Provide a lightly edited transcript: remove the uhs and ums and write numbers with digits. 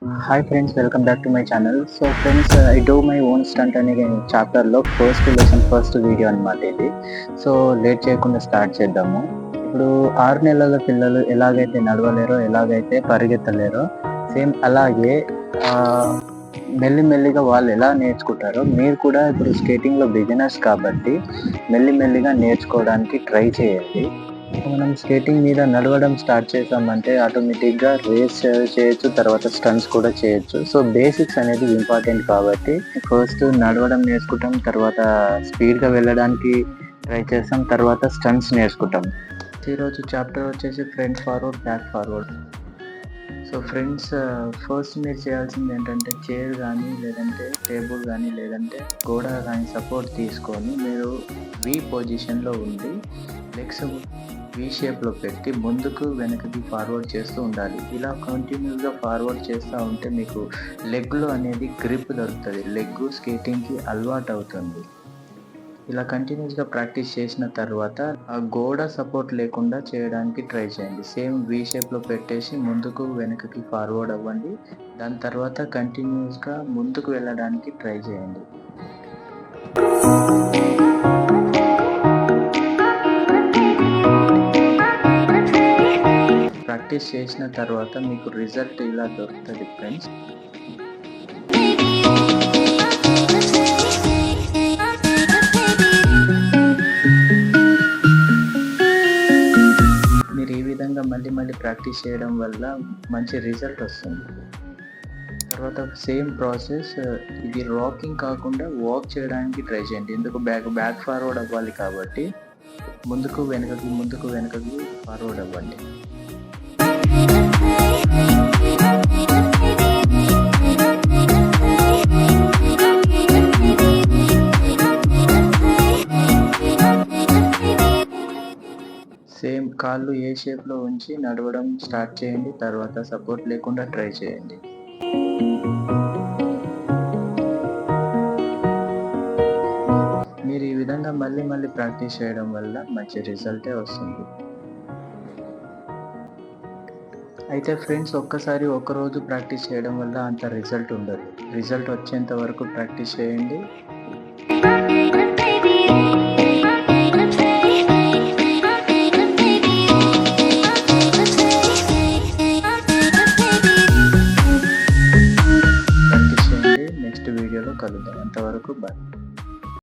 Hi friends, welcome back to my channel. So friends, I do my own stunt అనే చాప్టర్లో first lesson first video అనమాట ఇది. So late చేయకుండా start చేద్దాము. ఇప్పుడు 6 నెలల పిల్లలు ఎలాగైతే నడవలేరో, ఎలాగైతే పరిగెత్తలేరో, సేమ్ అలాగే మెల్లిమెల్లిగా వాళ్ళు ఎలా నేర్చుకుంటారో మీరు కూడా ఇప్పుడు స్కేటింగ్లో బిగినర్స్ కాబట్టి మెల్లిమెల్లిగా నేర్చుకోవడానికి ట్రై చేయండి. మనం స్కేటింగ్ మీద నడవడం స్టార్ట్ చేసామంటే ఆటోమేటిక్గా రేస్ చేయొచ్చు, తర్వాత స్టంట్స్ కూడా చేయొచ్చు. సో బేసిక్స్ అనేది ఇంపార్టెంట్ కాబట్టి ఫస్ట్ నడవడం నేర్చుకుంటాం, తర్వాత స్పీడ్గా వెళ్ళడానికి ట్రై చేస్తాం, తర్వాత స్టంట్స్ నేర్చుకుంటాం. ఈరోజు చాప్టర్ వచ్చేసి front forward, back forward. So friends, first మీరు చేయాల్సింది ఏంటంటే చైర్ కానీ, లేదంటే టేబుల్ కానీ, లేదంటే గోడ కానీ సపోర్ట్ తీసుకొని మీరు వి పొజిషన్లో ఉండి లెగ్స్ వి షేప్లో పెట్టి ముందుకు వెనకకి ఫార్వర్డ్ చేస్తూ ఉండాలి. ఇలా కంటిన్యూస్గా ఫార్వర్డ్ చేస్తూ ఉంటే మీకు లెగ్లో అనేది గ్రిప్ దొరుకుతుంది, లెగ్ స్కేటింగ్కి అలవాటు అవుతుంది. ఇలా కంటిన్యూస్గా ప్రాక్టీస్ చేసిన తర్వాత ఆ గోడ సపోర్ట్ లేకుండా చేయడానికి ట్రై చేయండి. సేమ్ వి షేప్లో పెట్టేసి ముందుకు వెనకకి ఫార్వర్డ్ అవ్వండి. దాని తర్వాత కంటిన్యూస్గా ముందుకు వెళ్ళడానికి ట్రై చేయండి. ప్రాక్టీస్ చేసిన తర్వాత మీకు రిజల్ట్ ఇలా దొరుకుతుంది ఫ్రెండ్స్. మీరు ఈ విధంగా మళ్ళీ ప్రాక్టీస్ చేయడం వల్ల మంచి రిజల్ట్ వస్తుంది. తర్వాత సేమ్ ప్రాసెస్, ఇది రాకింగ్ కాకుండా వాక్ చేయడానికి ట్రై చేయండి. ఎందుకు బ్యాక్ ఫార్వర్డ్ అవ్వాలి కాబట్టి ముందుకు వెనకకి ఫార్వర్డ్ అవ్వండి. సేమ్ కాళ్ళు ఏ షేప్లో ఉంచి నడవడం స్టార్ట్ చేయండి. తర్వాత సపోర్ట్ లేకుండా ట్రై చేయండి. మీరు ఈ విధంగా మళ్ళీ ప్రాక్టీస్ చేయడం వల్ల మంచి రిజల్టే వస్తుంది. అయితే ఫ్రెండ్స్, ఒక్కసారి ఒకరోజు ప్రాక్టీస్ చేయడం వల్ల అంత రిజల్ట్ ఉండదు. రిజల్ట్ వచ్చేంత వరకు ప్రాక్టీస్ చేయండి.